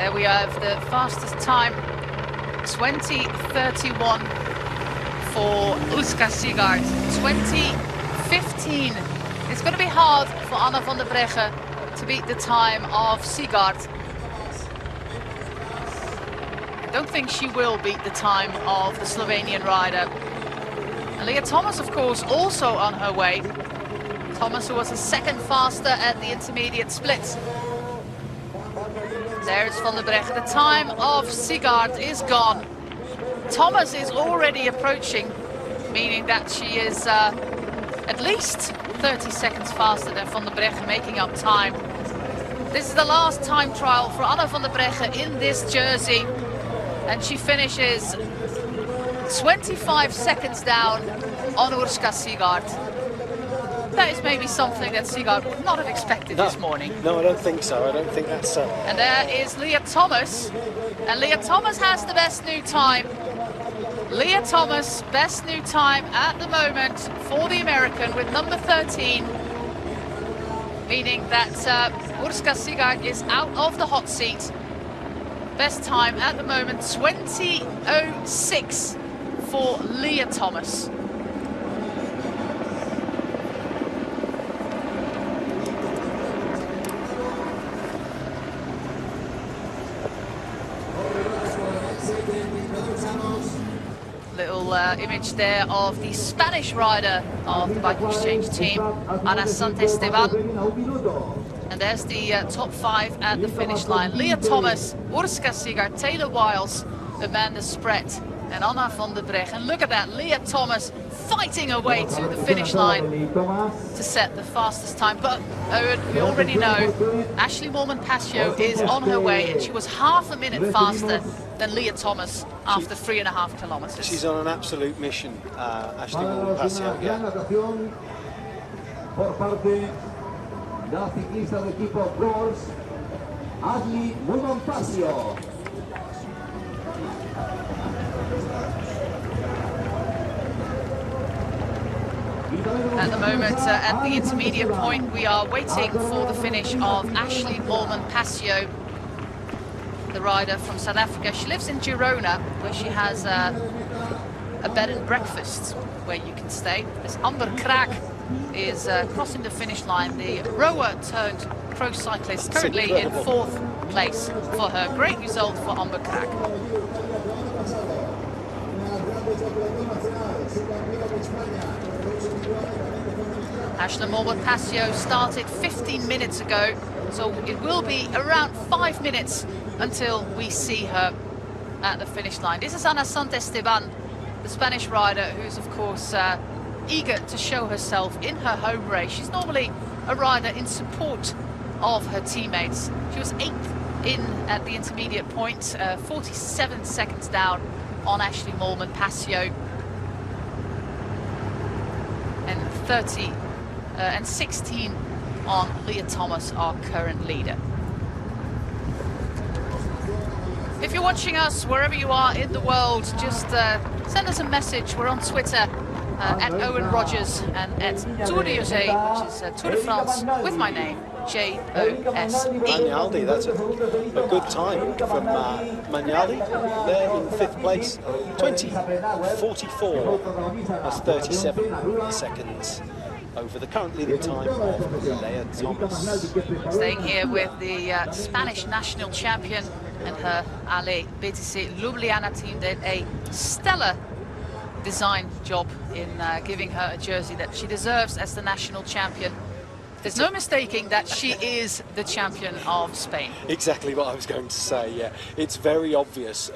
There we have the fastest time, 20:31 for Urska Sigard. 20:15. It's going to be hard for Anna van der Breggen to beat the time of Sigard. I don't think she will beat the time of the Slovenian rider. And Leah Thomas, of course, also on her way. Thomas, who was a second faster at the intermediate split. There's van der Breggen. The time of Sigard is gone. Thomas is already approaching, meaning that she is at least 30 seconds faster than van der Breggen, making up time. This is the last time trial for Anna van der Breggen in this jersey, and she finishes 25 seconds down on Urska Sigard. That is maybe something that Sigard would not have expected this morning. No, I don't think so. I don't think that's... And there is Leah Thomas. And Leah Thomas has the best new time. Leah Thomas, best new time at the moment for the American with number 13. Meaning that Urska Sigard is out of the hot seat. Best time at the moment, 20:06 for Leah Thomas. Little image there of the Spanish rider of the bike exchange team, Ana Santesteban. And there's the top 5 at the finish line. Leah Thomas, Urska Sigard, Taylor Wiles, Amanda Spratt and Anna van der Breggen. Look at that, Leah Thomas fighting her way to the finish line to set the fastest time. But Owen, we already know Ashley Moolman-Pasio is on her way, and she was half a minute faster than Leah Thomas after 3.5 kilometers. She's on an absolute mission, Ashley Moolman-Pasio, yeah. La ciclista del equipo Bros, Ashley Moolman-Pasio. At the moment, at the intermediate point, we are waiting for the finish of Ashley Moolman-Pasio, the rider from South Africa. She lives in Girona, where she has a bed and breakfast where you can stay. This Amber Kraak is crossing the finish line, the rower turned pro cyclist, currently in 4th place for her. Great result for Amber Kraak. Ashley Moolman-Pasio started 15 minutes ago, so it will be around 5 minutes until we see her at the finish line. This is Ana Santesteban, the Spanish rider, who's of course eager to show herself in her home race. She's normally a rider in support of her teammates. She was 8th in at the intermediate point, 47 seconds down on Ashley Moolman-Pasio, and 16 on Leah Thomas, our current leader. If you're watching us wherever you are in the world, just send us a message. We're on Twitter at Owen Rogers and at Tour de José, which is Tour de France with my name, J-O-S-E. Magnaldi, that's a good time from Magnaldi, there in 5th place, 20:44, that's 37 seconds over the current leading time of Leah Thomas. Staying here with the Spanish national champion and her Ale BTC Ljubljana team did a stellar design job in giving her a jersey that she deserves as the national champion. There's no mistaking that she is the champion of Spain. Exactly what I was going to say, yeah. It's very obvious,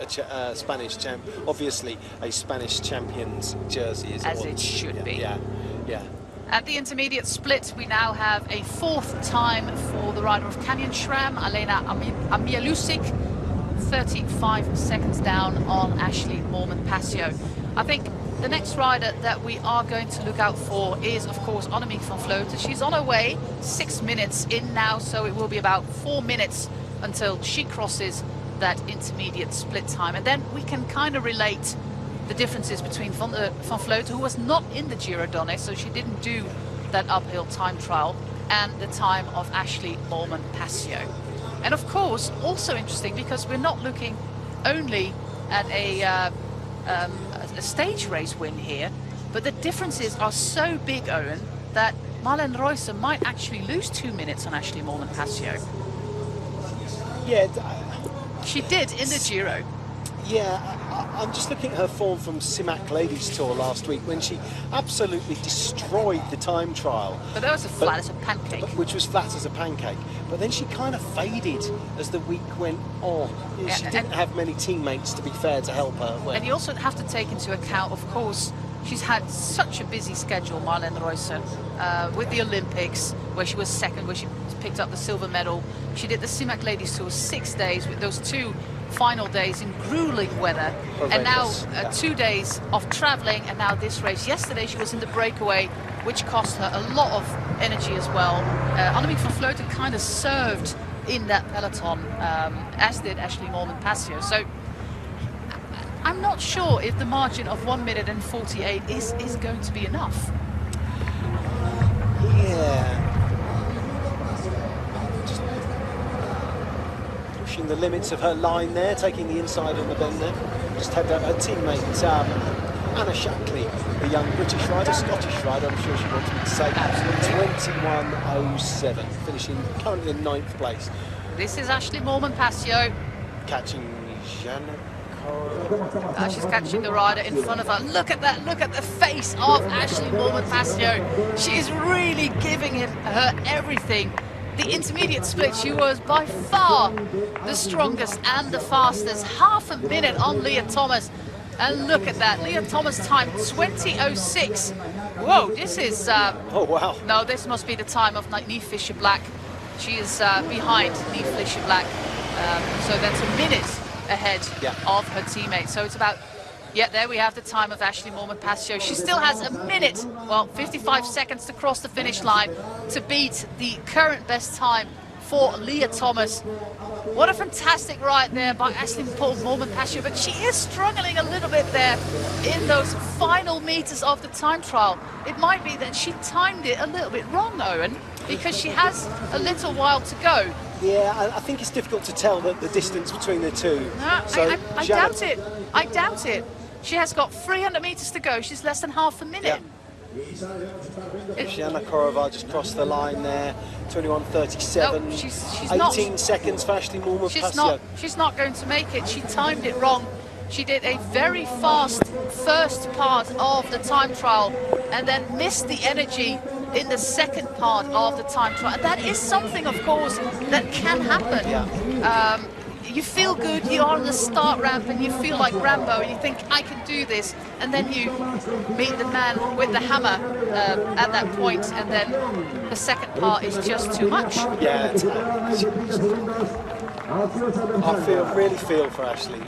Spanish champ. Obviously, a Spanish champion's jersey is as it should be. Yeah, yeah. At the intermediate split, we now have a 4th time for the rider of Canyon Shram, Alena Amialusik, 35 seconds down on Ashley Moolman-Pasio. I think the next rider that we are going to look out for is, of course, Annemiek van Vleuten. She's on her way, 6 minutes in now, so it will be about 4 minutes until she crosses that intermediate split time. And then we can kind of relate the differences between van Vleuten, who was not in the Giro Donne, so she didn't do that uphill time trial, and the time of Ashley Moolman-Pasio. And of course, also interesting because we're not looking only at a stage race win here, but the differences are so big, Owen, that Marlen Reusser might actually lose 2 minutes on Ashley Moolman-Pasio. Yeah, She did in the Giro. yeah, I'm just looking at her form from Simac Ladies Tour last week when she absolutely destroyed the time trial. But that was as flat as a pancake. Which was flat as a pancake. But then she kind of faded as the week went on. Yeah, She didn't have many teammates, to be fair, to help her. And you also have to take into account, of course, she's had such a busy schedule, Marlen Reusser, with the Olympics, where she was second, where she picked up the silver medal. She did the Simac Ladies Tour 6 days with those 2 final days in grueling weather, and now 2 days of traveling, and now this race. Yesterday she was in the breakaway, which cost her a lot of energy as well. Annemiek van Vleuten kind of served in that peloton, as did Ashley Moolman-Pasio. So I'm not sure if the margin of 1 minute and 48 is going to be enough. Yeah. Just pushing the limits of her line there, taking the inside on the bend there. Just had her teammate Anna Shackley, the young British rider, Scottish rider, I'm sure she wants me to say. Absolutely. 21.07, finishing currently in 9th place. This is Ashley Moolman-Pasio. Catching Jeanne. She's catching the rider in front of her. Look at that, look at the face of Ashley Moolman-Pasio. She is really giving her everything. The intermediate split, she was by far the strongest and the fastest. Half a minute on Leah Thomas. And look at that, Leah Thomas time 20.06. Whoa, this is... oh, wow. No, this must be the time of Niamh Fisher-Black. She is behind Niamh Fisher-Black. So that's a minute ahead of her teammate. So it's about, yeah, there we have the time of Ashley Moolman-Pasio. She still has a minute, well, 55 seconds to cross the finish line to beat the current best time for Leah Thomas. What a fantastic ride there by Ashley Moolman-Pasio, but she is struggling a little bit there in those final meters of the time trial. It might be that she timed it a little bit wrong, Owen, because she has a little while to go. Yeah, I think it's difficult to tell the distance between the two. No, So I doubt it. I doubt it. She has got 300 meters to go. She's less than half a minute. Jana Korova just crossed the line there. 21.37. No, she's 18 not. seconds for Ashley Moolman-Pasio. She's not going to make it. She timed it wrong. She did a very fast first part of the time trial and then missed the energy in the second part of the time trial. And that is something, of course, that can happen. Yeah. You feel good, you are on the start ramp and you feel like Rambo and you think, I can do this. And then you meet the man with the hammer at that point, and then the second part is just too much. Yeah, I really feel for Ashley.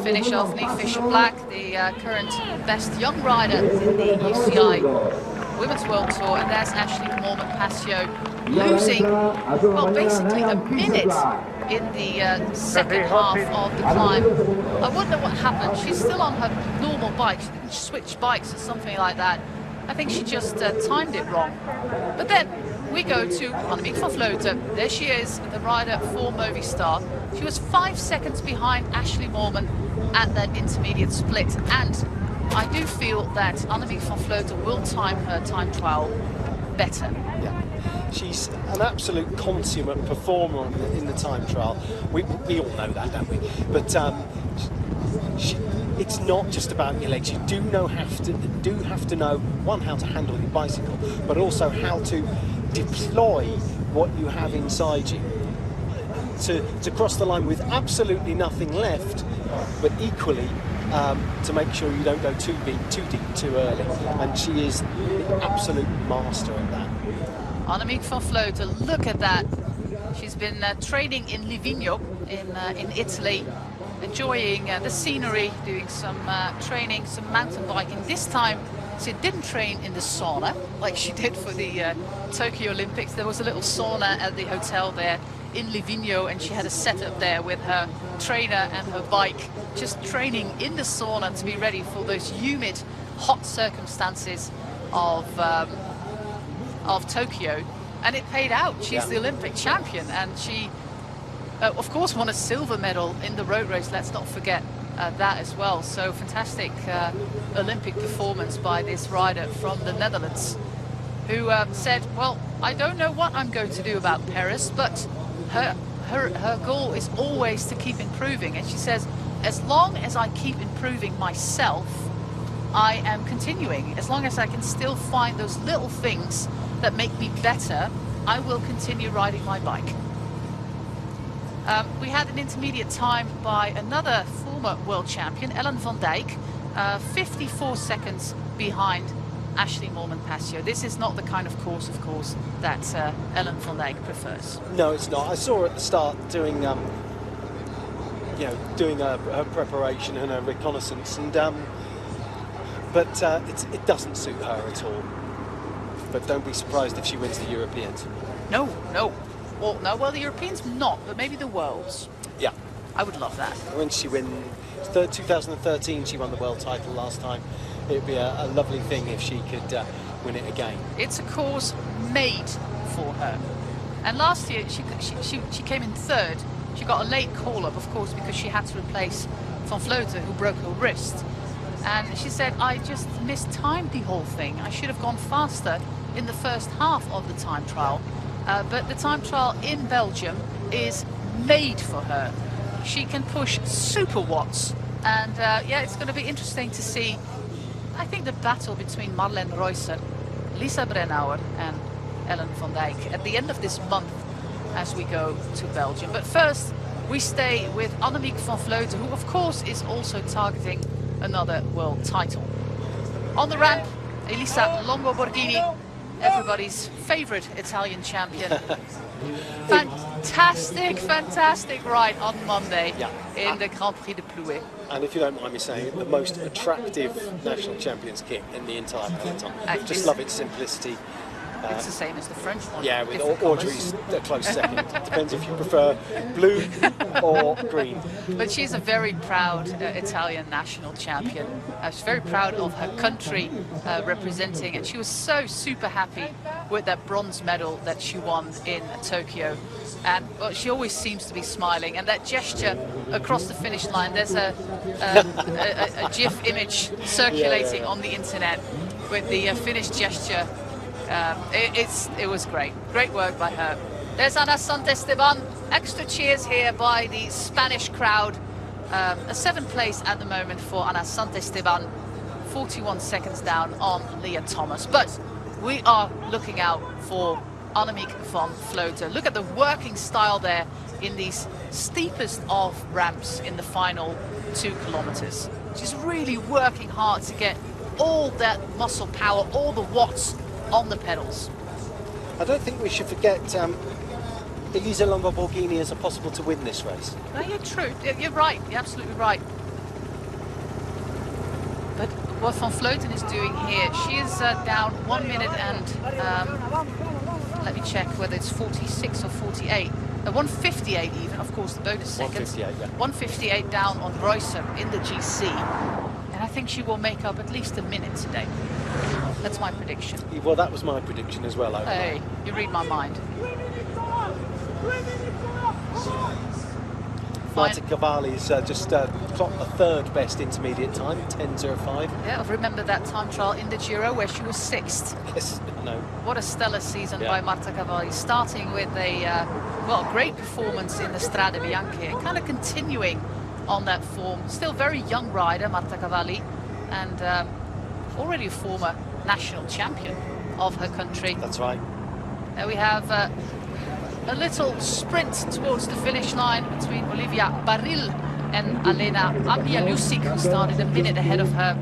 Finish off Niamh Fisher-Black, the current best young rider in the UCI Women's World Tour, and there's Ashley Moolman-Pasio losing, well, basically a minute in the second half of the climb. I wonder what happened. She's still on her normal bike. She didn't switch bikes or something like that. I think she just timed it wrong. But then we go to Annemiek van Vleuten. There she is, the rider for Movistar. She was 5 seconds behind Ashley Moolman at that intermediate split. And I do feel that Annemiek van Vleuten will time her time trial better. Yeah. She's an absolute consummate performer in the time trial. We all know that, don't we? But it's not just about your legs. You do have to know, one, how to handle your bicycle, but also how to deploy what you have inside you to cross the line with absolutely nothing left, but equally to make sure you don't go too deep, too early. And she is the absolute master at that. Annemiek van Vleuten, look at that. She's been training in Livigno in Italy, enjoying the scenery, doing some training, some mountain biking. This time she didn't train in the sauna like she did for the Tokyo Olympics. There was a little sauna at the hotel there in Livigno, and she had a setup there with her trainer and her bike, just training in the sauna to be ready for those humid, hot circumstances of Tokyo. And it paid out. She's the Olympic champion, and she of course, won a silver medal in the road race. Let's not forget that as well. So fantastic Olympic performance by this rider from the Netherlands, who said, well, I don't know what I'm going to do about Paris, but her goal is always to keep improving. And she says, as long as I keep improving myself, I am continuing. As long as I can still find those little things that make me better, I will continue riding my bike. We had an intermediate time by another former world champion, Ellen van Dijk, 54 seconds behind Ashley Moolman-Pasio. This is not the kind of course, that Ellen van Dijk prefers. No, it's not. I saw her at the start doing, doing her preparation and her reconnaissance, and but it doesn't suit her at all. But don't be surprised if she wins the Europeans. No. Well, the Europeans not, but maybe the Worlds. Yeah. I would love that. When she wins, 2013, she won the world title last time. It would be a lovely thing if she could win it again. It's a course made for her. And last year, she came in third. She got a late call-up, of course, because she had to replace Van Vleuten, who broke her wrist. And she said, I just mistimed the whole thing. I should have gone faster in the first half of the time trial. But the time trial in Belgium is made for her. She can push super watts. And it's going to be interesting to see, I think, the battle between Marlene Reusser, Lisa Brennauer and Ellen van Dijk at the end of this month as we go to Belgium. But first, we stay with Annemiek van Vleuten, who of course is also targeting another world title. On the ramp, Elisa Longo Borghini, everybody's favorite Italian champion. Fantastic ride on Monday in the Grand Prix de Plouay. And if you don't mind me saying it, the most attractive national champions kit in the entire peloton. Just love its simplicity. It's the same as the French one. Yeah, with Audrey's a close second. Depends if you prefer blue or green. But she's a very proud Italian national champion. She's very proud of her country representing, and she was so super happy with that bronze medal that she won in Tokyo. And well, she always seems to be smiling, and that gesture across the finish line, there's a GIF image circulating on the internet with the finish gesture. It was great work by her. There's Ana Santesteban. Extra cheers here by the Spanish crowd. A 7th place at the moment for Ana Santesteban, 41 seconds down on Leah Thomas. But we are looking out for Annemiek van Vleuten. Look at the working style there in these steepest of ramps in the final 2 kilometers. She's really working hard to get all that muscle power, all the watts on the pedals. I don't think we should forget Elisa Longo Borghini is possible to win this race. No, you're true. You're right. You're absolutely right. But what Van Vleuten is doing here, she is down 1 minute and let me check whether it's 46 or 48. 158 even, of course, the bonus seconds. 158, yeah. 158 down on Reusser in the GC. And I think she will make up at least a minute today. That's my prediction. Well, that was my prediction as well. Hey, you read my mind. Marta Cavalli's just clocked the 3rd best intermediate time, 10:05. Yeah, remember that time trial in the Giro where she was 6th. Yes, no. What a stellar season by Marta Cavalli, starting with a great performance in the Strade Bianche and kind of continuing on that form. Still very young rider, Marta Cavalli, and already a former national champion of her country. That's right. There we have a little sprint towards the finish line between Olivia Barril and Alena Amialusic, who started a minute ahead of her.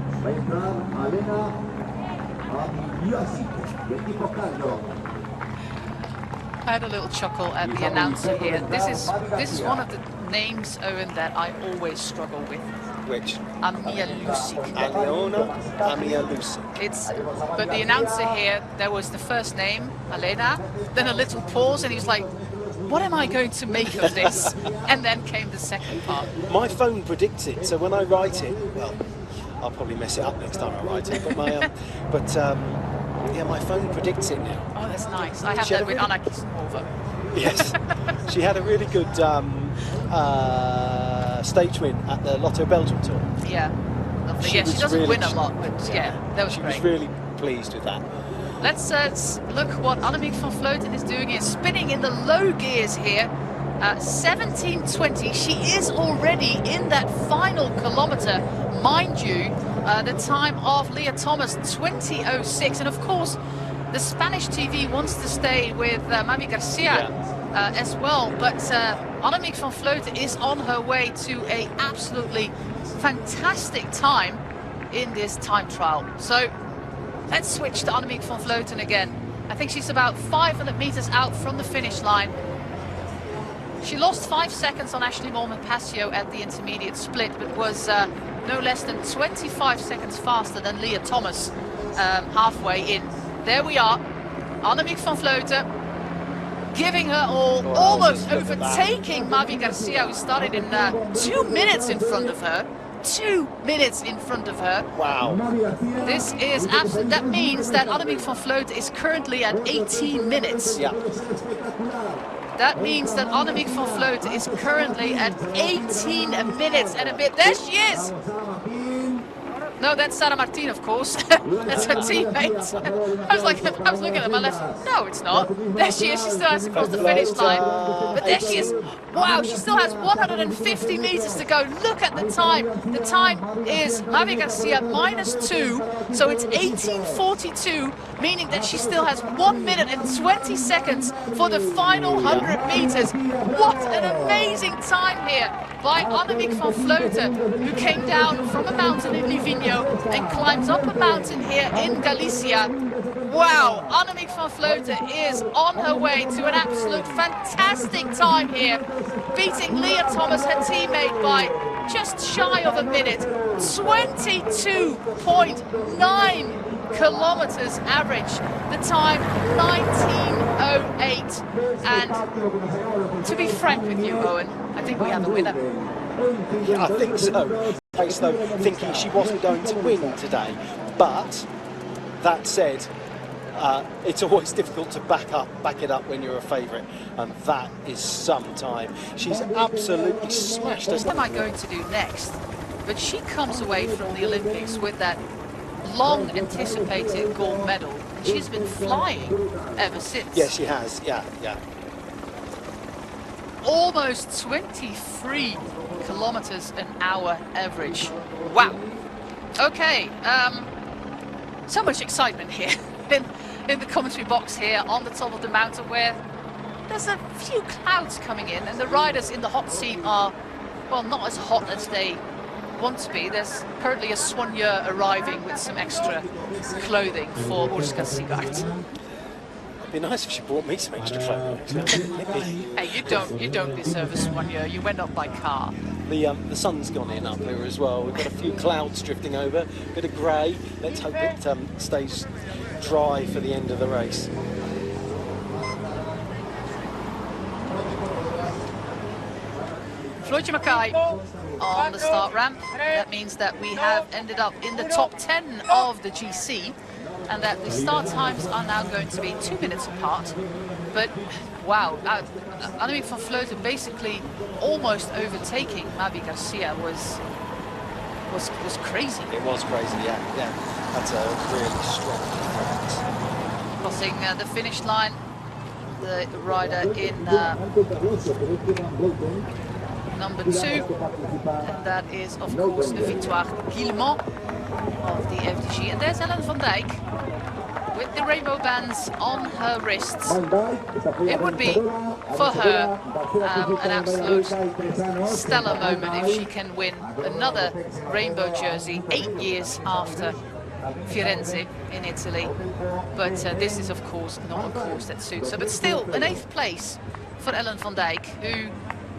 I had a little chuckle at the announcer here. This is one of the names, Owen, that I always struggle with. Which? Amialusic. Aliona Amialusic. But the announcer here, there was the first name, Alena, then a little pause, and he was like, what am I going to make of this? And then came the second part. My phone predicts it, so when I write it, well, I'll probably mess it up next time I write it, but my phone predicts it now. Oh, that's nice. I have that with Anna Kistenhofer. Yes, she had a really good stage win at the Lotto Belgium Tour. Yeah, lovely. She Yeah, she was doesn't really- win a lot, but yeah, that was She great. was really pleased with that. Let's look what Annemiek van Vleuten is doing here, spinning in the low gears here. 17:20. She is already in that final kilometer, mind you. The time of Leah Thomas, 20:06, and of course, the Spanish TV wants to stay with Mavi Garcia as well. But Annemiek van Vleuten is on her way to a absolutely fantastic time in this time trial. So let's switch to Annemiek van Vleuten again. I think she's about 500 meters out from the finish line. She lost 5 seconds on Ashley Moolman-Pasio at the intermediate split, but was no less than 25 seconds faster than Leah Thomas halfway in. There we are, Annemiek van Vleuten giving her all, almost overtaking Mavi Garcia, who started in 2 minutes in front of her. 2 minutes in front of her. Wow. This is absolute. That means that Annemiek van Vleuten is currently at 18 minutes. Yeah. That means that Annemiek van Vleuten is currently at 18 minutes and a bit. There she is! No, that's Sara Martin, of course. That's her teammate. I was looking at my left. No, it's not. There she is. She still has to cross the finish line. But there she is. Wow, she still has 150 meters to go. Look at the time. The time is Mavi Garcia -2. So it's 18:42, meaning that she still has 1 minute and 20 seconds for the final 100 meters. What an amazing time here by Annemiek van Vleuten, who came down from a mountain in Livigno and climbs up a mountain here in Galicia. Wow, Annemiek van Vleuten is on her way to an absolute fantastic time here, beating Leah Thomas, her teammate, by just shy of a minute. 22.9 kilometers average, the time 19:08. And to be frank with you, Owen, I think we have a winner. Yeah, I think so. Case though, thinking she wasn't going to win today. But that said, it's always difficult to back it up when you're a favourite, and that is some time. She's absolutely smashed us. What am I going to do next? But she comes away from the Olympics with that long anticipated gold medal. She's been flying ever since. Yes, she has. Yeah. Almost 23 kilometers an hour average. Wow. Okay. So much excitement here in the commentary box here on the top of the mountain, where there's a few clouds coming in and the riders in the hot seat are, well, not as hot as they want to be. There's currently a soigneur arriving with some extra clothing for Urska Sigart. It'd be nice if she brought me some extra clothing. Hey, you don't deserve a soigneur. You went up by car. The sun's gone in up here as well. We've got a few clouds drifting over, a bit of grey. Let's hope it stays dry for the end of the race. Floydje Mackay on the start ramp. That means that we have ended up in the top 10 of the GC, and that the start times are now going to be 2 minutes apart. But wow, Annemiek van Vleuten basically almost overtaking Mavi Garcia was crazy. It was crazy, yeah. That's a really strong performance. Crossing the finish line, the rider in number 2, and that is of course Victoire Guillemot of the FDG. And there's Ellen van Dijk with the rainbow bands on her wrists. It would be for her an absolute stellar moment if she can win another rainbow jersey 8 years after Firenze in Italy. But this is of course not a course that suits her. But still, an 8th place for Ellen van Dijk, who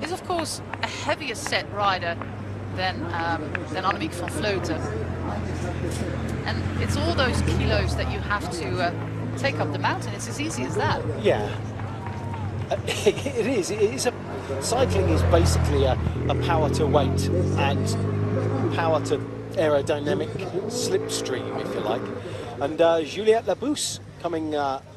is of course a heavier set rider than Annemiek van Vleuten. And it's all those kilos that you have to take up the mountain. It's as easy as that. Yeah, it is. Cycling is basically a power to weight and power to aerodynamic slipstream, if you like. And Juliette Labousse coming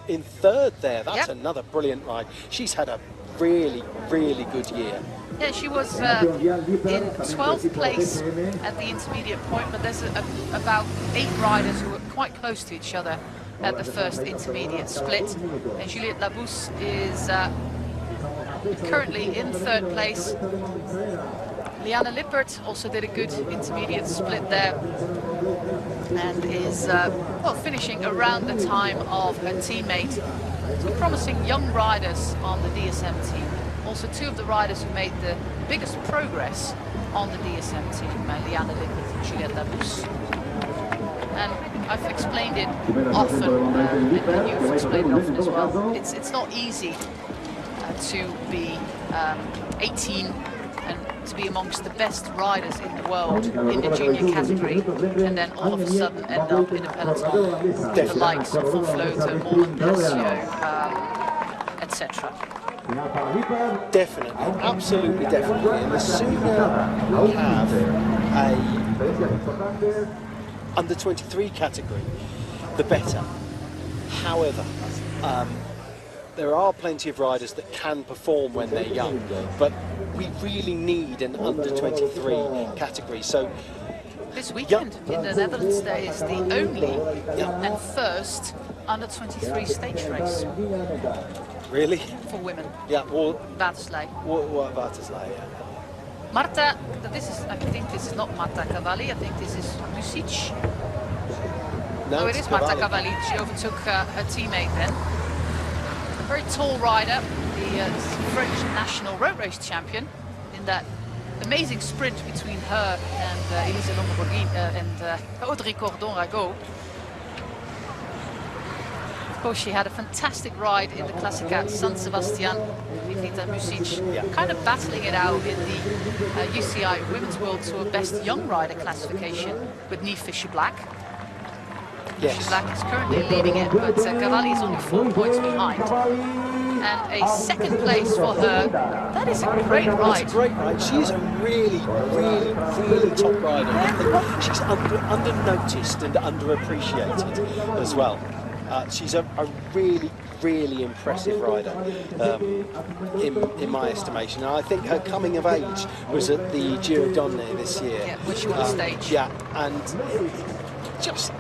in third there. That's Yep. another brilliant ride. She's had a really, really good year. Yeah, she was in 12th place at the intermediate point, but there's about 8 riders who were quite close to each other at the first intermediate split. And Juliette Labousse is currently in 3rd place. Liana Lippert also did a good intermediate split there and is well, finishing around the time of her teammate. Some promising young riders on the DSM team. Also 2 of the riders who made the biggest progress on the DSM team, Liana Lippert and Juliette Labousse. And I've explained it often, and you've explained it often as well. It's not easy to be 18 and to be amongst the best riders in the world in the junior category, and then all of a sudden end up in a peloton with the likes of Van Vleuten, Molenbeek, etc. Definitely, absolutely, definitely. And the sooner we have a under 23 category, the better. However, there are plenty of riders that can perform when they're young, but we really need an under 23 category. So this weekend in the Netherlands there is the only and first under 23 stage race. Really? For women. Yeah, well, Waterslei. What Waterslei, yeah. Marta, I think this is not Marta Cavalli, I think this is Music. No, it is Marta Cavalli. She overtook her teammate then. A very tall rider, the French national road race champion, in that amazing sprint between her and Elise Longo-Borghini and Audrey Cordon-Rago. Of course, she had a fantastic ride in the Classica San Sebastian, Rivita Music, kind of battling it out in the UCI Women's World Tour Best Young Rider classification with Niamh Fisher-Black. Yes. Fisher-Black is currently leading it, but Cavalli is only 4 points behind. And a 2nd place for her. That is a great ride. It's a great ride. She's a really, really, really top rider. I think she's under-noticed and underappreciated as well. She's a really, really impressive rider in my estimation. And I think her coming of age was at the Giro d'Onne this year. Yeah, when she won the stage. Yeah, and just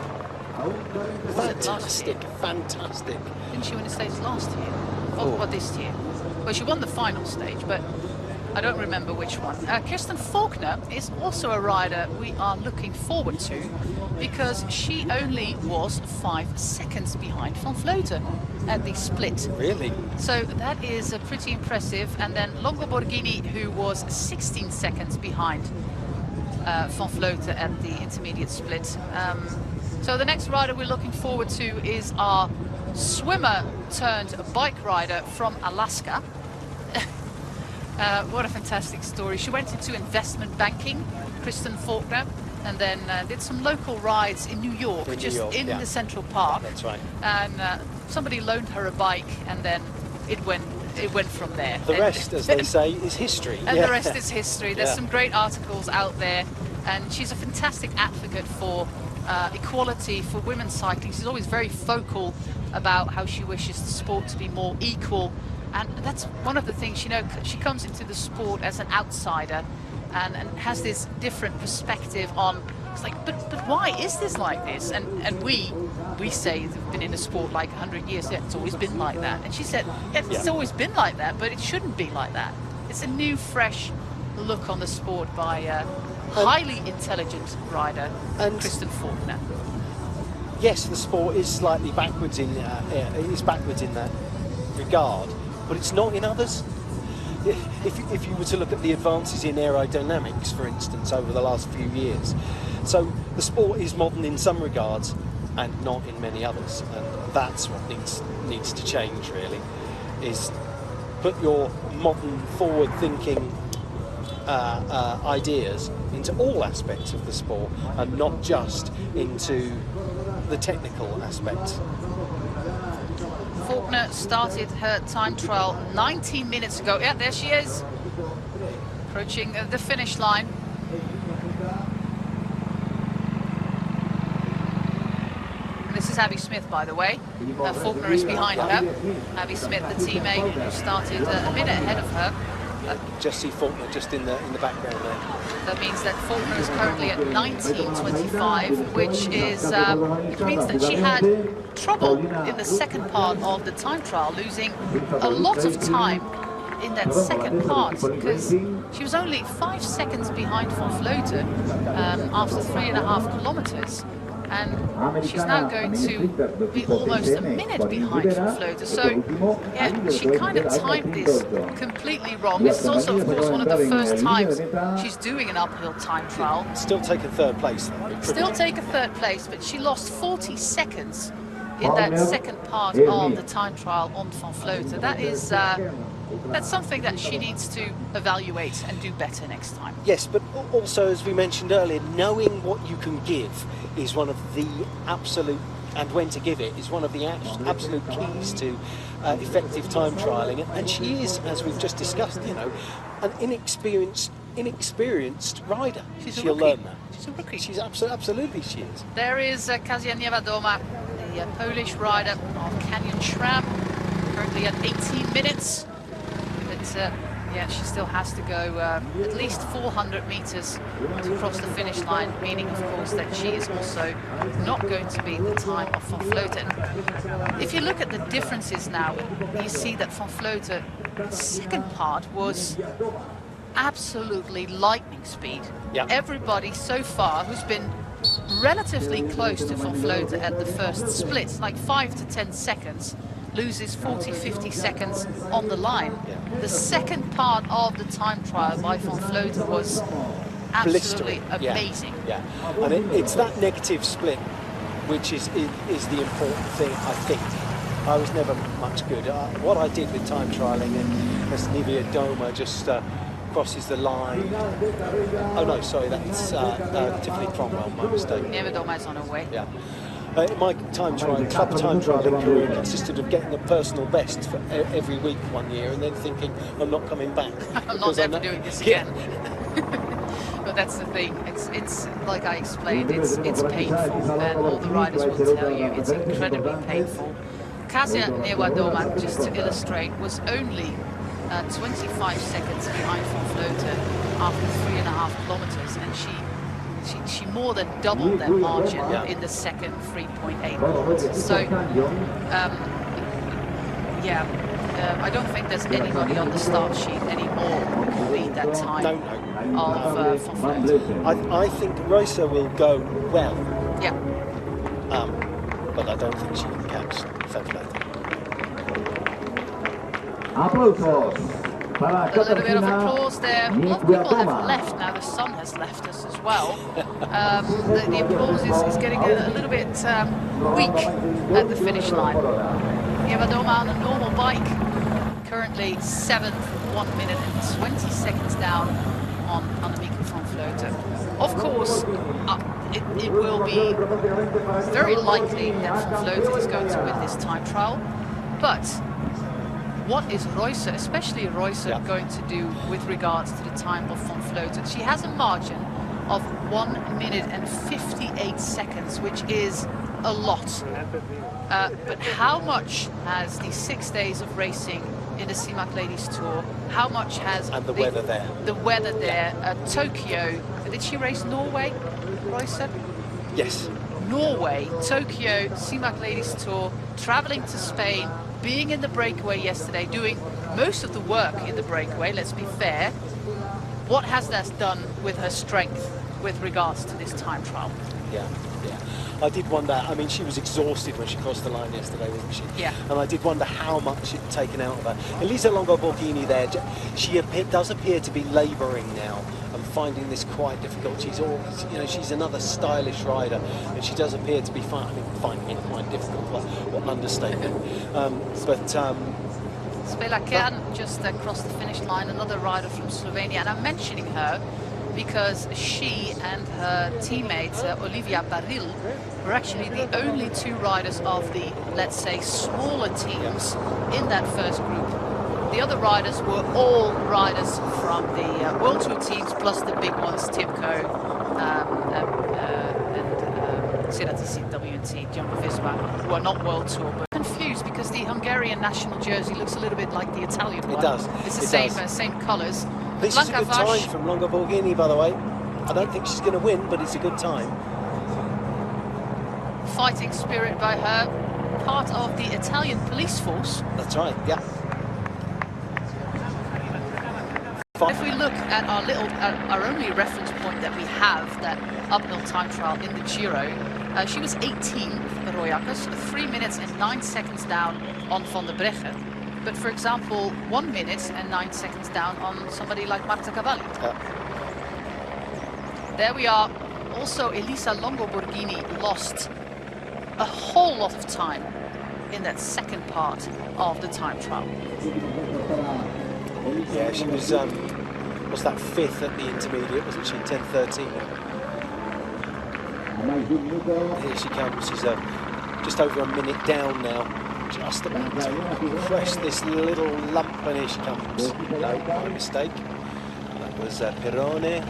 fantastic, fantastic. Didn't she win the stage last year? Or this year? Well, she won the final stage, but I don't remember which one. Kirsten Faulkner is also a rider we are looking forward to, because she only was 5 seconds behind Van Vleuten at the split. Really? So that is pretty impressive. And then Longo-Borghini, who was 16 seconds behind Van Vleuten at the intermediate split. So the next rider we're looking forward to is our swimmer turned bike rider from Alaska. What a fantastic story. She went into investment banking, Kristen Faulkner, and then did some local rides in New York, in the Central Park. That's right. And somebody loaned her a bike, and then it went from there. The rest, as they say, is history. And the rest is history. There's some great articles out there, and she's a fantastic advocate for equality for women's cycling. She's always very vocal about how she wishes the sport to be more equal, and that's one of the things, you know, she comes into the sport as an outsider and has this different perspective on, it's like, but why is this like this? And we say we've been in the sport like 100 years, yeah, it's always been like that. And she said, yes, it's always been like that, but it shouldn't be like that. It's a new, fresh look on the sport by a highly intelligent rider, Kristen Faulkner. Yes, the sport is slightly backwards in that regard, but it's not in others. If you were to look at the advances in aerodynamics, for instance, over the last few years, so the sport is modern in some regards and not in many others, and that's what needs to change. Really, is put your modern, forward-thinking ideas into all aspects of the sport and not just into the technical aspects. Faulkner started her time trial 19 minutes ago. Yeah, there she is, approaching the finish line. And this is Abby Smith, by the way. Faulkner is behind her. Abby Smith, the teammate who started a minute ahead of her. Just see Faulkner just in the background there. That means that Faulkner is currently at 19.25, which means that she had trouble in the second part of the time trial, losing a lot of time in that second part, because she was only 5 seconds behind Van Vleuten after 3.5 kilometers. And she's now going to be almost a minute behind Van Vleuten. So, yeah, she kind of timed this completely wrong. This is also, of course, one of the first times she's doing an uphill time trial. Still taking third place, though. Still take a third place, but she lost 40 seconds in that second part of the time trial on Van Vleuten. That is... that's something that she needs to evaluate and do better next time. Yes, but also, as we mentioned earlier, knowing what you can give is one of the absolute, and when to give it, is one of the absolute keys to effective time trialling. And she is, as we've just discussed, you know, an inexperienced rider. She'll learn that. She's a rookie. She's absolutely she is. There is Kasia Niewiadoma, the Polish rider of Canyon SRAM, currently at 18 minutes. Yeah, she still has to go at least 400 meters to cross the finish line, meaning, of course, that she is also not going to be the time of Van Vleuten. If you look at the differences now, you see that Van Vleuten's second part was absolutely lightning speed. Yeah. Everybody so far who's been relatively close to Van Vleuten at the first split, like 5 to 10 seconds, loses 40-50 seconds on the line. Yeah. The second part of the time trial by Van Vleuten was absolutely amazing. Yeah, and it's that negative split which is the important thing, I think. I was never much good. What I did with time trialling, and as Niewiadoma just crosses the line. Oh no, sorry, that's Tiffany Cromwell, my mistake. Niewiadoma is on her way. Yeah. My club time trialling career consisted of getting a personal best for every week one year and then thinking, I'm not coming back. I'm not ever doing this again. But that's the thing. It's like I explained, it's painful, and all the riders will tell you it's incredibly painful. Kasia Niewiadoma, just to illustrate, was only 25 seconds behind Van Vleuten after 3.5 kilometers, and she more than doubled that margin in the second 3.8 kilometers. So, I don't think there's anybody on the start sheet anymore who can beat that time of Van Vleuten. I think Rosa will go well. Yeah. But I don't think she can catch Van Vleuten. A little bit of applause there. A lot of people have left now. The sun has left us as well. The applause is getting a little bit weak at the finish line. Niewiadoma on a normal bike, currently 7th, 1 minute and 20 seconds down on Annemieke van Vleuten. Of course, it will be very likely that Van Vleuten is going to win this time trial, but what is Royce, especially Royce, going to do with regards to the time of Van Vleuten? She has a margin of 1 minute and 58 seconds, which is a lot. But how much has the 6 days of racing in the CIMAC Ladies Tour, how much has the weather there? The weather there. Tokyo, did she race Norway, Royce? Yes. Norway, Tokyo, CIMAC Ladies Tour, traveling to Spain, being in the breakaway yesterday, doing most of the work in the breakaway, let's be fair. What has that done with her strength with regards to this time trial? Yeah. I did wonder, I mean, she was exhausted when she crossed the line yesterday, wasn't she? Yeah. And I did wonder how much it had taken out of her. Elisa Longo-Borghini there, she does appear to be labouring now and finding this quite difficult. She's always, you know, she's another stylish rider, and she does appear to be finding it quite difficult. What an understatement. Spela Kern just crossed the finish line, another rider from Slovenia, and I'm mentioning her because she and her teammate Olivia Barril were actually the only 2 riders of the, let's say, smaller teams in that first group. The other riders were all riders from the World Tour teams, plus the big ones, Timko and Ceratizit WNT, Jumbo-Visma, who are not World Tour, but confused because the Hungarian national jersey looks a little bit like the Italian one. It does. It's the same colours. This is a good time from Longa Borghini, by the way. I don't think she's going to win, but it's a good time. Fighting spirit by her, part of the Italian police force. That's right, yeah. If we look at our only reference point that we have, that uphill time trial in the Giro, she was 18th, Royakas, 3 minutes and 9 seconds down on Van der Breggen. But for example, 1 minute and 9 seconds down on somebody like Marta Cavalli. There we are. Also, Elisa Longo Borghini lost a whole lot of time in that second part of the time trial. Yeah, she was, what's that, 5th at the intermediate, wasn't she, 10:13? Here she comes, she's just over a minute down now, just about to press this little lump, and here she comes. No, my mistake. That was Perrone.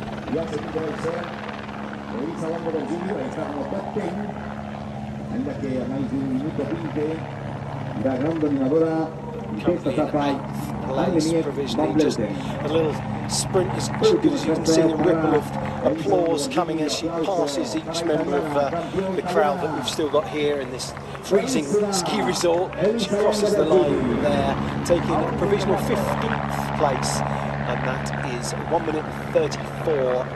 Place provisionally, just a little sprint as good as you can see, a ripple of applause coming as she passes each member of the crowd that we've still got here in this freezing ski resort. She crosses the line there, taking a provisional 15th place, and that is 1 minute 34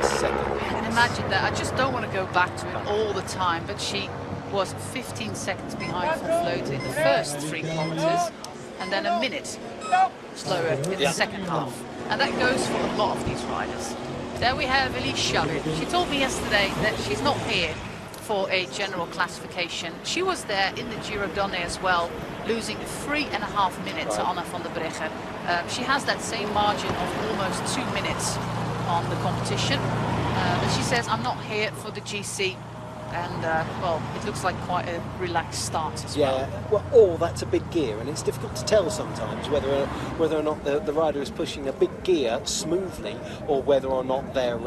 seconds. I can imagine that. I just don't want to go back to it all the time, but she was 15 seconds behind Van Vleuten in the first 3 kilometers, and then a minute slower in the second half. And that goes for a lot of these riders. There we have Elise Chavit. She told me yesterday that she's not here for a general classification. She was there in the Giro Donne as well, losing 3.5 minutes to Anna van der Breggen. She has that same margin of almost 2 minutes on the competition. But she says, I'm not here for the GC. And, well, it looks like quite a relaxed start as well. Yeah, well, all that's a big gear, and it's difficult to tell sometimes whether or not the rider is pushing a big gear smoothly or whether or not they're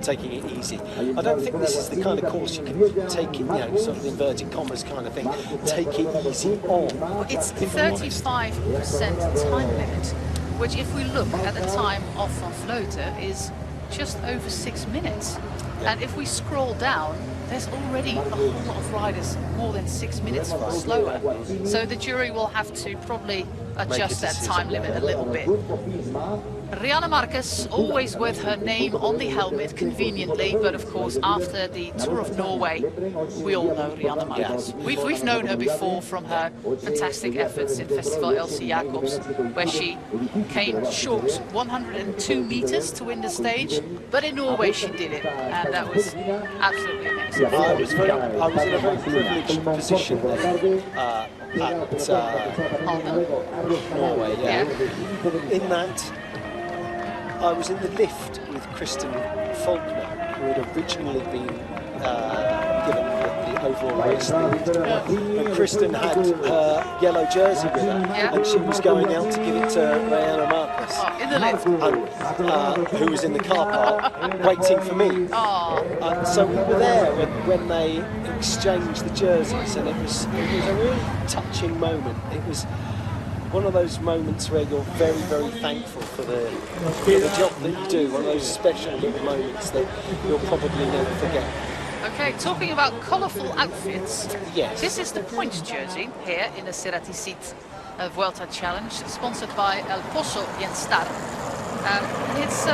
taking it easy. I don't think this is the kind of course you can take it, you know, sort of inverted commas kind of thing, take it easy on. Well, it's 35% time limit, which if we look at the time of Van Vleuten is just over 6 minutes. And if we scroll down, there's already a whole lot of riders more than 6 minutes slower. So the jury will have to probably adjust that time limit a little bit. Rianne Marcus, always with her name on the helmet, conveniently, but of course after the Tour of Norway, we all know Rianne Marcus. We've known her before from her fantastic efforts in Festival Elsie Jacobs, where she came short 102 meters to win the stage, but in Norway she did it, and that was absolutely amazing. I was in a very privileged position there at Norway, yeah. In that, I was in the lift with Kristen Faulkner, who had originally been given the overall race lead. And Kristen had her yellow jersey with her, and she was going out to give it to Rianne Marcus, in the lift, who was in the car park waiting for me. So we were there when they exchanged the jerseys, and it was a really touching moment. It was one of those moments where you're very, very thankful for the job that you do, one of those special little moments that you'll probably never forget. Okay, talking about colourful outfits, yes. This is the points jersey here in the Ceratizit Vuelta Challenge, sponsored by El Pozo Jenstar. And it's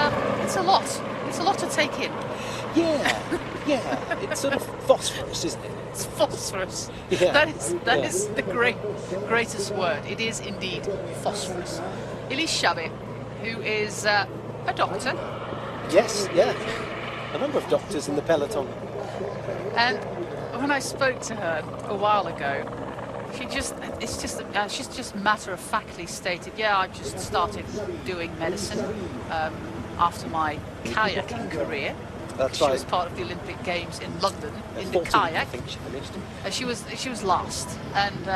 a lot to take in. Yeah, it's sort of phosphorus, isn't it? It's phosphorus. Yeah. That is the greatest word. It is indeed phosphorus. Elise Chavit, who is a doctor. Yes, yeah. A number of doctors in the peloton. And when I spoke to her a while ago, she's just matter-of-factly stated, yeah, I just started doing medicine after my kayaking career. That's she right. was part of the Olympic Games in London in the 14th, kayak. I think she finished. She was last, and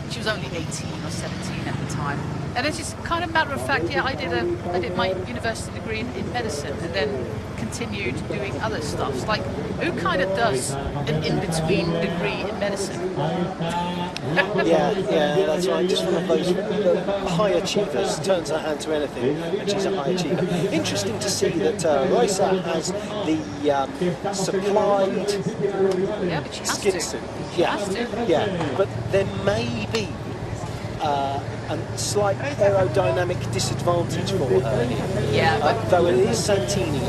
She was only 18 or 17 at the time. And it's just kind of matter of fact, yeah, I did my university degree in medicine and then continued doing other stuff. Like, who kind of does an in-between degree in medicine? Yeah, that's right. Just one of those high achievers, turns her hand to anything, and she's a high achiever. Interesting to see that Rosa has the supplied Yeah, but she has skin to. suit. She has to. Yeah, but there may be a slight aerodynamic disadvantage for her here. Yeah, but Though it is Santini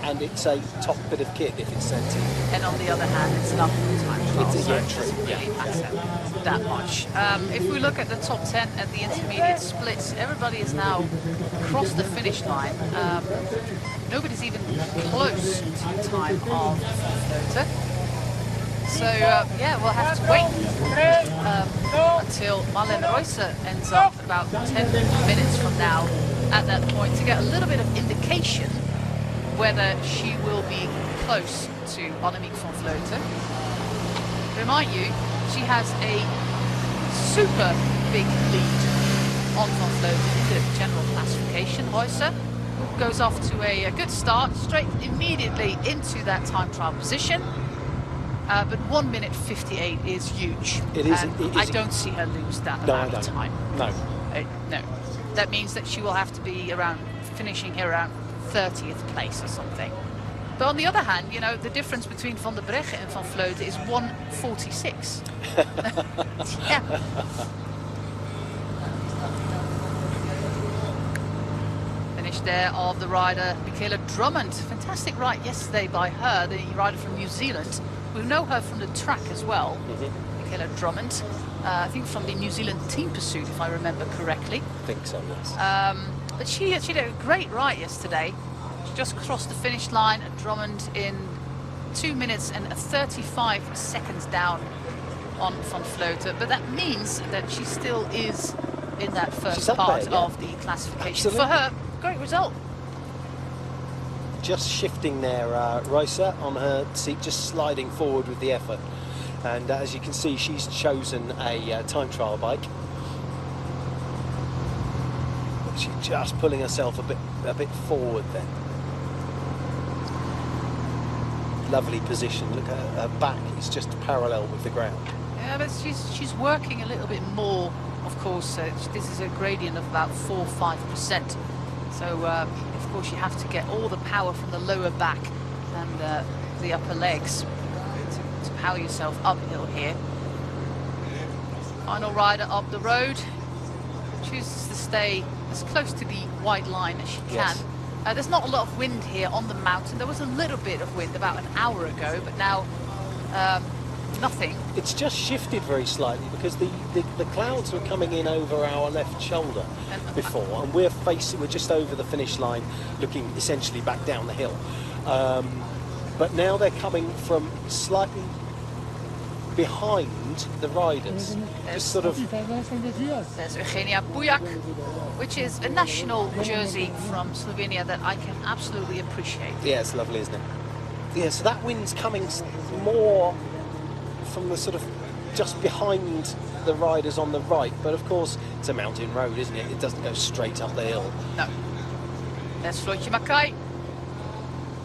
and it's a top bit of kit if it's Santini. and on the other hand, it's an uphill time trial, It's a so it true, doesn't really matter that much. If we look at the top 10 at the intermediate splits, everybody is now across the finish line. Nobody's even close to the time of Floater. So, yeah, we'll have to wait until Marlene Reusser ends up about 10 minutes from now at that point to get a little bit of indication whether she will be close to Annemiek van Vleuten. Remind you, she has a super big lead on Van Vleuten in the general classification. Reusser goes off to a good start, straight immediately into that time trial position. But 1 minute 58 is huge. It is. And I don't see her lose that amount of time. No. No. That means that she will have to be finishing here around 30th place or something. But on the other hand, you know, the difference between Van der Breggen and Van Vleuten is 1:46. Yeah. Finish there of the rider Michaela Drummond. Fantastic ride yesterday by her, the rider from New Zealand. We know her from the track as well, Michaela Drummond. I think from the New Zealand team pursuit, if I remember correctly. I think so, yes. But she did a great ride yesterday. She just crossed the finish line, Drummond in 2 minutes and 35 seconds down on Van Vleuten. But that means that she still is in that first part of the classification. Absolutely. For her, great result. Just shifting there, Reusser on her seat, just sliding forward with the effort. And as you can see, she's chosen a time trial bike. She's just pulling herself a bit forward then. Lovely position. Look at her back; is just parallel with the ground. Yeah, but she's working a little bit more. Of course, this is a gradient of about 4-5%. So, of course, you have to get all the power from the lower back and the upper legs to power yourself uphill here. Final rider up the road chooses to stay as close to the white line as she can. Yes. There's not a lot of wind here on the mountain. There was a little bit of wind about an hour ago, but now nothing. It's just shifted very slightly because the clouds were coming in over our left shoulder before, and we're just over the finish line, looking essentially back down the hill. But now they're coming from slightly behind the riders, just sort of. There's Eugenia Pujak, which is a national jersey from Slovenia that I can absolutely appreciate. Yeah, it's lovely, isn't it? Yeah, so that wind's coming more from the sort of just behind the riders on the right, but of course it's a mountain road, isn't it? It doesn't go straight up the hill. No. There's Floortje Mackay.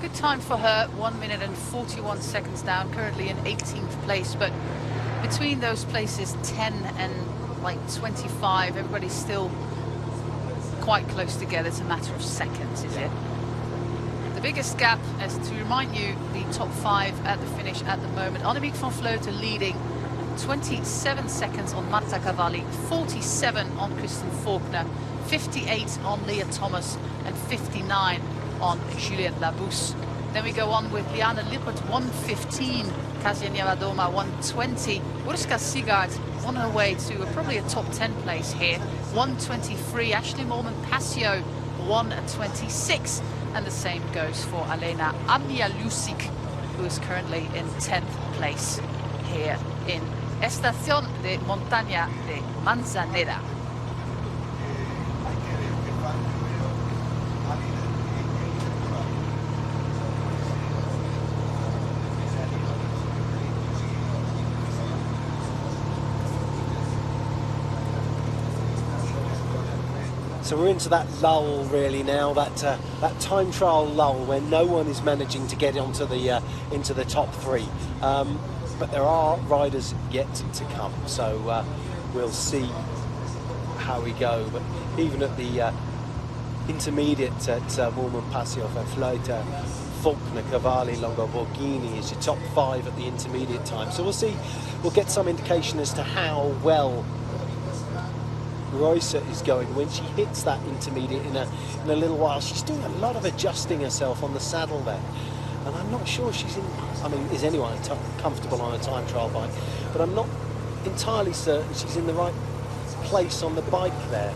Good time for her, 1 minute and 41 seconds down, currently in 18th place, but between those places 10 and like 25, everybody's still quite close together. It's a matter of seconds, is it? The biggest gap, as to remind you, the top 5 at the finish at the moment. Annemiek van Vleuten leading 27 seconds on Marta Cavalli, 47 on Kristen Faulkner, 58 on Leah Thomas, and 59 on Juliette Labousse. Then we go on with Liane Lippert, 1:15, Kasia Niewedoma, 1:20, Urska Sigard on her way to probably a top 10 place here, 1:23, Ashley Mormon-Passio, 1:26, and the same goes for Alena Amialusik, who is currently in 10th place here in Estación de Montaña de Manzaneda. So we're into that lull really now, that time trial lull where no one is managing to get onto the into the top 3. But there are riders yet to come, so we'll see how we go. But even at the intermediate at Montaña de Manzaneda, Faulkner, Cavalli, Longoborghini is your top 5 at the intermediate time. So we'll see, we'll get some indication as to how well Royce is going when she hits that intermediate in a little while. She's doing a lot of adjusting herself on the saddle there, and I'm not sure she's in. I mean, is anyone comfortable on a time trial bike? But I'm not entirely certain she's in the right place on the bike there.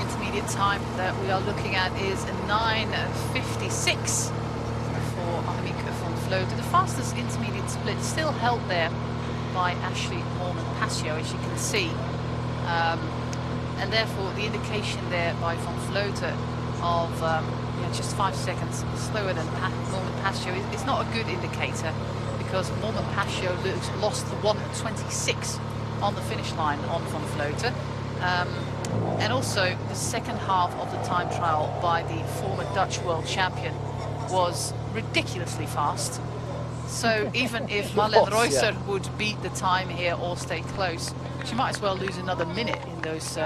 Intermediate time that we are looking at is 9:56 for Annemieke van Vleuten. The fastest intermediate split still held there by Ashley Moorman-Pasio, as you can see, and therefore the indication there by van Vleuten of just 5 seconds slower than Moorman-Pasio is not a good indicator, because Moorman-Pasio lost the 1:26 on the finish line on van Vleuten. And also the second half of the time trial by the former Dutch world champion was ridiculously fast. So even if Marlene Reusser would beat the time here or stay close, she might as well lose another minute in those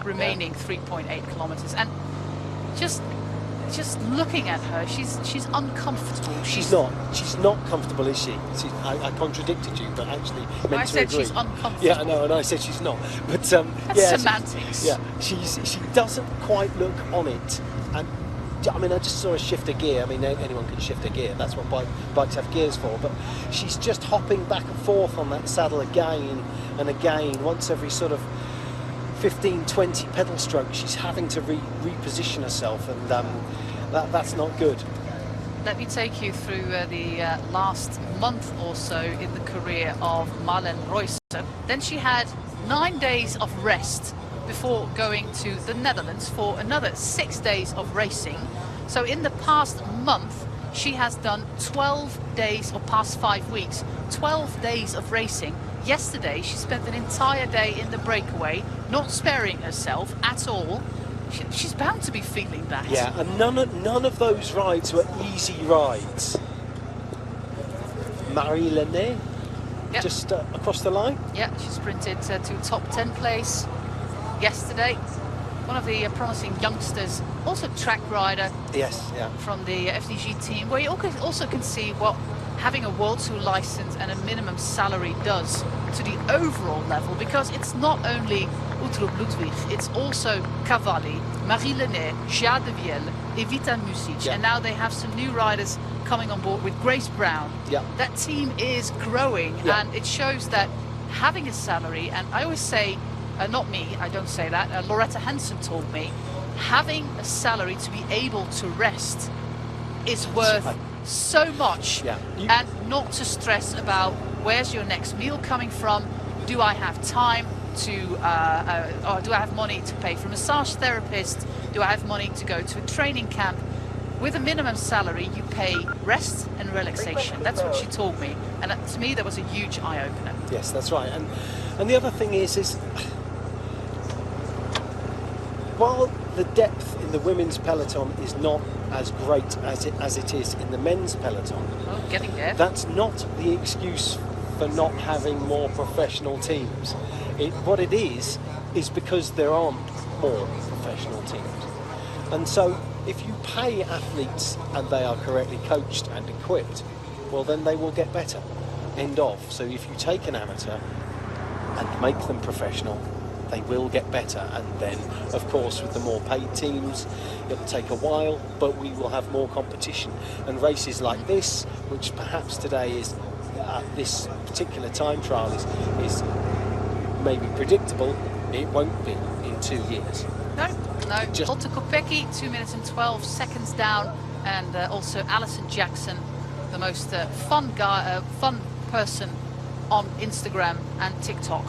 remaining 3.8 kilometers. And just looking at her, she's uncomfortable. She's not comfortable, is she? I contradicted you, but actually meant I to said agree. she's uncomfortable. Yeah, I know, and I said she's not. But That's semantics. She doesn't quite look on it. And I mean, I just saw her shift a gear. I mean, anyone can shift a gear. That's what bikes have gears for. But she's just hopping back and forth on that saddle again and again. Once every sort of 15, 20 pedal strokes, she's having to reposition herself, and that's not good. Let me take you through the last month or so in the career of Marlene Reusser. Then she had 9 days of rest before going to the Netherlands for another 6 days of racing. So in the past month, she has done 12 days, or past 5 weeks, 12 days of racing. Yesterday, she spent an entire day in the breakaway, not sparing herself at all. She's bound to be feeling that. Yeah, and none of those rides were easy rides. Marie-Lenné, just across the line. Yeah, she sprinted to top 10 place yesterday. One of the promising youngsters, also track rider. Yes, yeah. From the FDG team, where you also can see what having a World Tour license and a minimum salary does to the overall level, because it's not only Uttrup Ludwig, it's also Cavalli, Marie-Lenné, Jade de Viel, Evita Music, and now they have some new riders coming on board with Grace Brown. Yeah. That team is growing, and it shows that having a salary, and I always say, not me, I don't say that, Loretta Hansen told me, having a salary to be able to rest is worth so much, and not to stress about where's your next meal coming from, do I have time to, or do I have money to pay for a massage therapist, do I have money to go to a training camp. With a minimum salary, you pay rest and relaxation. That's what she told me, and to me that was a huge eye-opener. Yes, that's right. And the other thing is while the depth in the women's peloton is not as great as it is in the men's peloton, getting there, that's not the excuse for not having more professional teams. What it is because there aren't more professional teams. And so if you pay athletes and they are correctly coached and equipped, well, then they will get better. End of. So if you take an amateur and make them professional, they will get better. And then, of course, with the more paid teams, it'll take a while, but we will have more competition. And races like this, which perhaps today is, this particular time trial is maybe predictable, it won't be in 2 years. No. Lotte Kopecky, 2 minutes and 12 seconds down, and also Alison Jackson, the most fun person on Instagram and TikTok.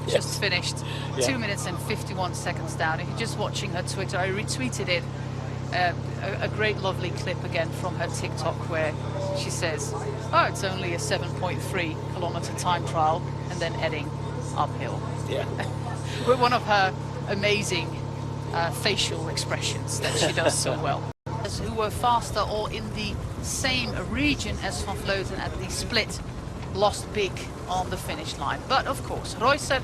just finished, 2 minutes and 51 seconds down. If you're just watching her Twitter, I retweeted it. A great, lovely clip again from her TikTok where she says, "Oh, it's only a 7.3 kilometer time trial," and then heading uphill. Yeah. With one of her amazing facial expressions that she does so well. Who were faster or in the same region as Van Vleuten at the split lost big on the finish line. But of course, Reusser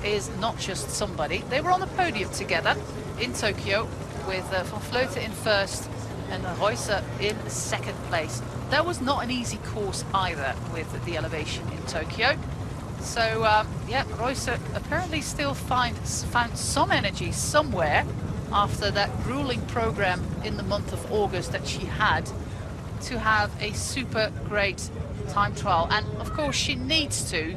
is not just somebody. They were on the podium together in Tokyo with Van Vleuten in first and Reusser in second place. That was not an easy course either with the elevation in Tokyo. So yeah, Reusser apparently still found some energy somewhere after that grueling program in the month of August that she had to have a super great time trial. And of course she needs to,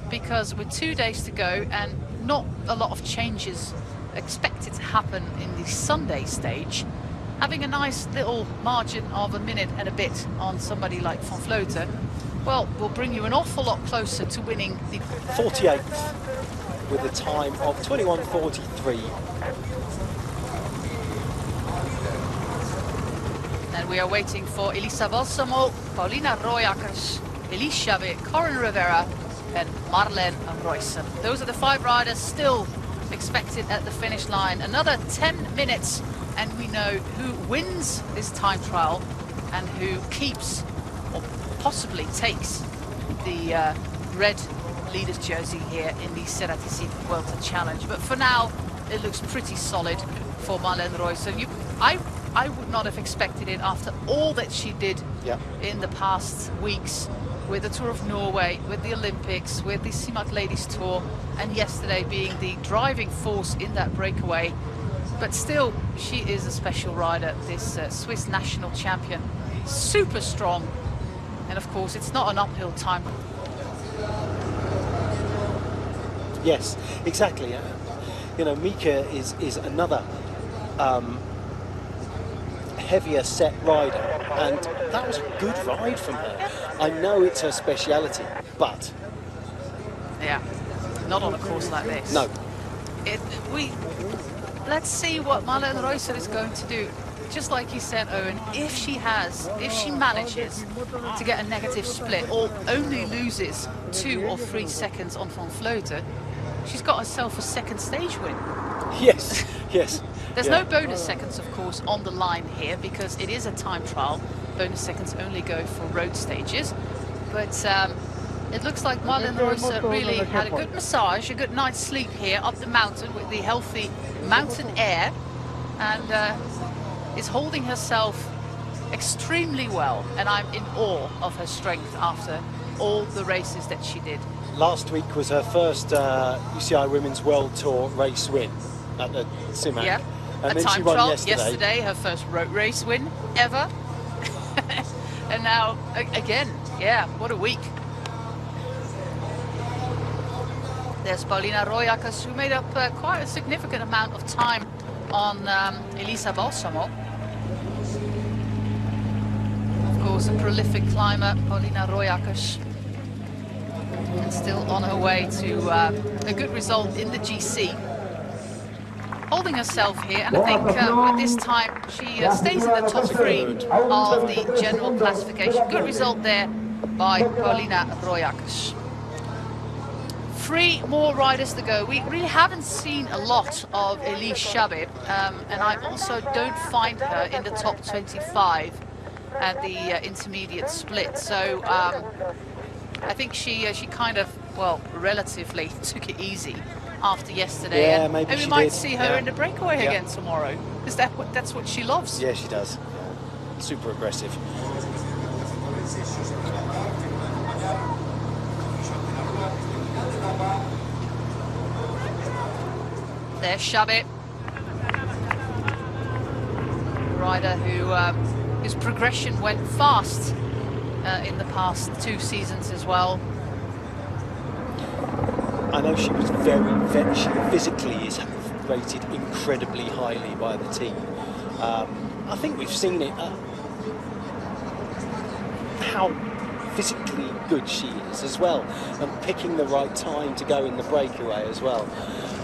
because with 2 days to go and not a lot of changes expected to happen in the Sunday stage, having a nice little margin of a minute and a bit on somebody like Van Vleuten, well, will bring you an awful lot closer to winning the 48th with a time of 21:43. And we are waiting for Elisa Balsamo, Paulina Royakkers, Elise Chabet, Corinne Rivera and Marlene Reusser. Those are the 5 riders still expected at the finish line. Another 10 minutes and we know who wins this time trial and who keeps or possibly takes the red leader's jersey here in the Ceratizit Vuelta Challenge. But for now, it looks pretty solid for Marlene Reusser. I would not have expected it after all that she did in the past weeks with the Tour of Norway, with the Olympics, with the CIMAC Ladies Tour, and yesterday being the driving force in that breakaway. But still, she is a special rider, this Swiss national champion. Super strong. And of course, it's not an uphill time. Yes, exactly. You know, Mika is another heavier set rider, and that was a good ride from her. I know it's her speciality, but yeah, not on a course like this. No. Let's see what Marlene Reusser is going to do. Just like you said, Owen, if she manages to get a negative split or only loses 2 or 3 seconds on Van Vleuten, she's got herself a second stage win. Yes, yes. There's no bonus seconds, of course, on the line here because it is a time trial. Bonus seconds only go for road stages. But it looks like Marlene Reusser really had a good massage, a good night's sleep here up the mountain with the healthy mountain air, and is holding herself extremely well. And I'm in awe of her strength after all the races that she did. Last week was her first UCI Women's World Tour race win at the CIMAC. Yeah, and a then time she won trial yesterday. Her first road race win ever. And now, again, yeah, what a week. There's Paulina Royakkers, who made up quite a significant amount of time on Elisa Balsamo. Of course, a prolific climber, Paulina Royakkers. And still on her way to a good result in the GC. Holding herself here, and I think with this time she stays in the top 3 of the general classification. Good result there by Paulina Royakkers. 3 more riders to go. We really haven't seen a lot of Elise Chabet, and I also don't find her in the top 25 at the intermediate split. So I think she kind of, well, relatively took it easy after yesterday. Yeah, and maybe we she might did. see her in the breakaway again tomorrow. Is that's what she loves? Yeah, she does. Super aggressive. There's Chabet, rider whose progression went fast in the past 2 seasons as well. I know she was she physically is rated incredibly highly by the team. I think we've seen it how physically good she is as well, and picking the right time to go in the breakaway as well.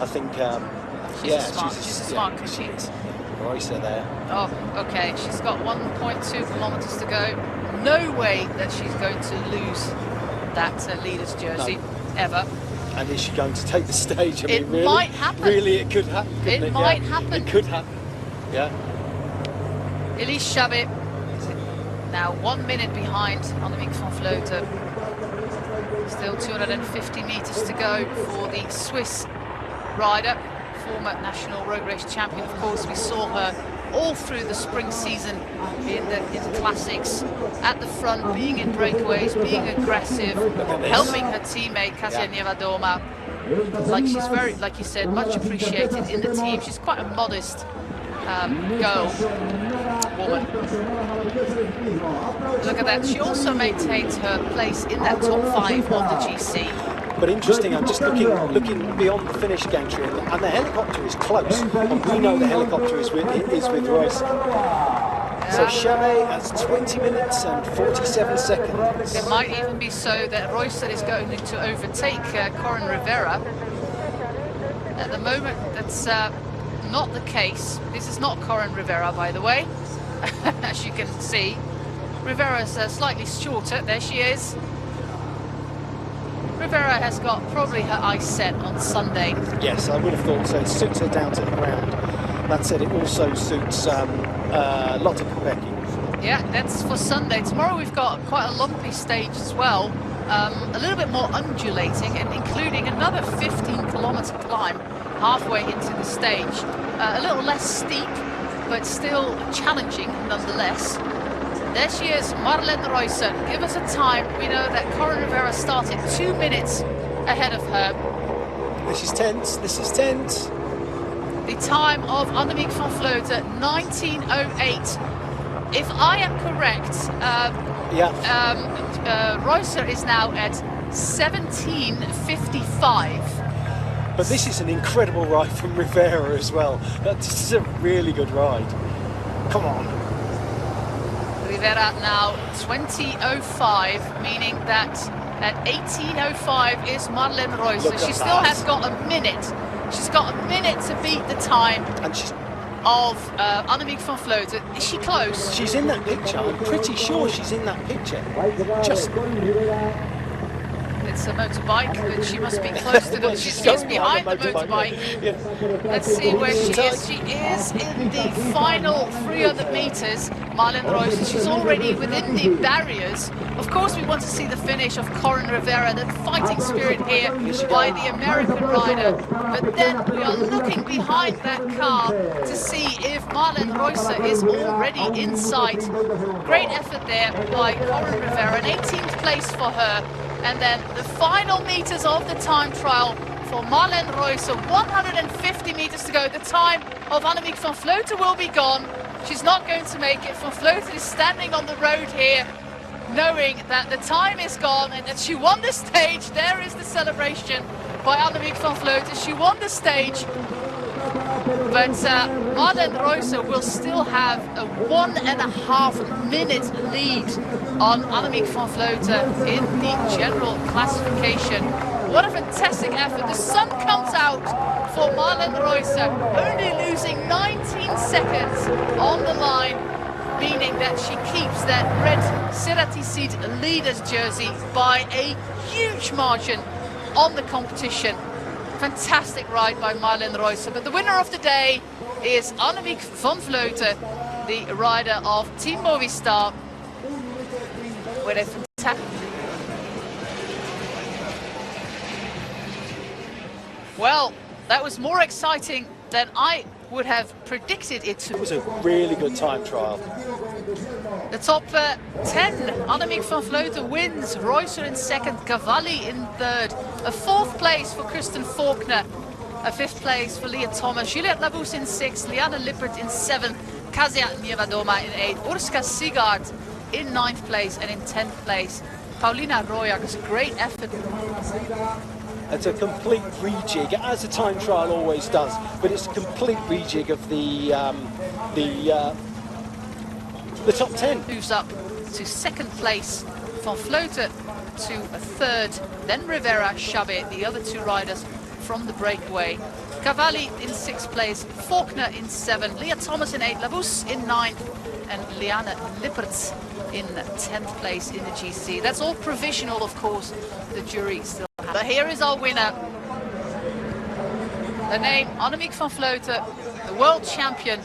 I think, she's a smart cookie. Roycer there. Oh, okay, she's got 1.2 kilometers to go. No way that she's going to lose that leader's jersey, ever. And is she going to take the stage? I mean, It really, might happen. Really, it could happen, couldn't it? It might happen. It could happen, yeah. Elise Chabet now 1 minute behind Annemiek van Vleuten. Still 250 meters to go for the Swiss rider, former national road race champion. Of course, we saw her all through the spring season in the classics, at the front, being in breakaways, being aggressive, helping her teammate Kasia Niewiadoma. Like, she's very, like you said, much appreciated in the team. She's quite a modest woman. Look at that. She also maintains her place in that top 5 of the GC. But interesting, I'm just looking beyond the finish gantry, and the helicopter is close. And we know the helicopter is with Royce. So Chabet has 20 minutes and 47 seconds. It might even be so that Roycer is going to overtake Corin Rivera. At the moment, that's not the case. This is not Corin Rivera, by the way, as you can see. Rivera's slightly shorter. There she is. Rivera has got probably her eyes set on Sunday. Yes, I would have thought so. It suits her down to the ground. That said, it also suits Lotte Kopecky. Yeah, that's for Sunday. Tomorrow we've got quite a lumpy stage as well. A little bit more undulating, and including another 15-kilometer climb halfway into the stage. A little less steep, but still challenging nonetheless. There she is, Marlene Roycer. Give us a time. We know that Corin Rivera started 2 minutes ahead of her. This is tense. This is tense. The time of Annemiek van Vleuten, 19:08. If I am correct, Roycer is now at 17:55. But this is an incredible ride from Rivera as well. This is a really good ride. Come on. Rivera now 20:05, meaning that at 18:05 is Marlene Roycer. She still has got a minute. She's got a minute to beat the time of Annemiek van Vleuten. Is she close? She's in that picture. I'm pretty sure she's in that picture. It's a motorbike, but she must be close to the... She is behind the motorbike. Yeah. Let's see where she is. She is in the final 300 meters. Marlene Roycer, she's already within the barriers. Of course, we want to see the finish of Corin Rivera, the fighting spirit here by the American rider. But then we are looking behind that car to see if Marlene Roycer is already in sight. Great effort there by Corin Rivera, an 18th place for her. And then the final meters of the time trial for Marlene Roycer, 150 meters to go. The time of Annemiek van Vleuten will be gone. She's not going to make it. Van Vleuten is standing on the road here, knowing that the time is gone and that she won the stage. There is the celebration by Annemiek van Vleuten. She won the stage. But Marlene Roycer will still have a 1.5 minute lead on Annemiek van Vleuten in the general classification. What a fantastic effort. The sun comes out for Marlene Roycer, only losing 19 seconds on the line, meaning that she keeps that red Ceratizit leader's jersey by a huge margin on the competition. Fantastic ride by Marlene Roycer, but the winner of the day is Annemiek van Vleuten, the rider of Team Movistar, with a fantastic... Well, that was more exciting than I would have predicted it to. It was a really good time trial. The top 10, Annemiek van Vleuten wins, Roycer in second, Cavalli in third, a fourth place for Kristen Faulkner, a fifth place for Leah Thomas, Juliette Labous in sixth, Liane Lippert in seventh, Kasia Niewiadoma in eighth, Urska Sigard in ninth place, and in 10th place, Paulina Royak. It's a great effort. It's a complete rejig, as a time trial always does, but it's a complete rejig of the top 10. Moves up to second place van Vleuten to a third, then Rivera, Chabet, the other two riders from the breakaway. Cavalli in 6th place, Faulkner in 7th, Leah Thomas in 8th, Labous in 9th, and Liane Lippertz in 10th place in the GC. That's all provisional, of course, the jury still has. But here is our winner. Her name, Annemiek van Vleuten, the world champion.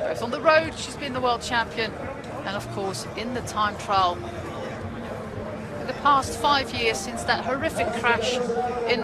Both on the road, she's been the world champion, and of course in the time trial. In the past 5 years since that horrific crash in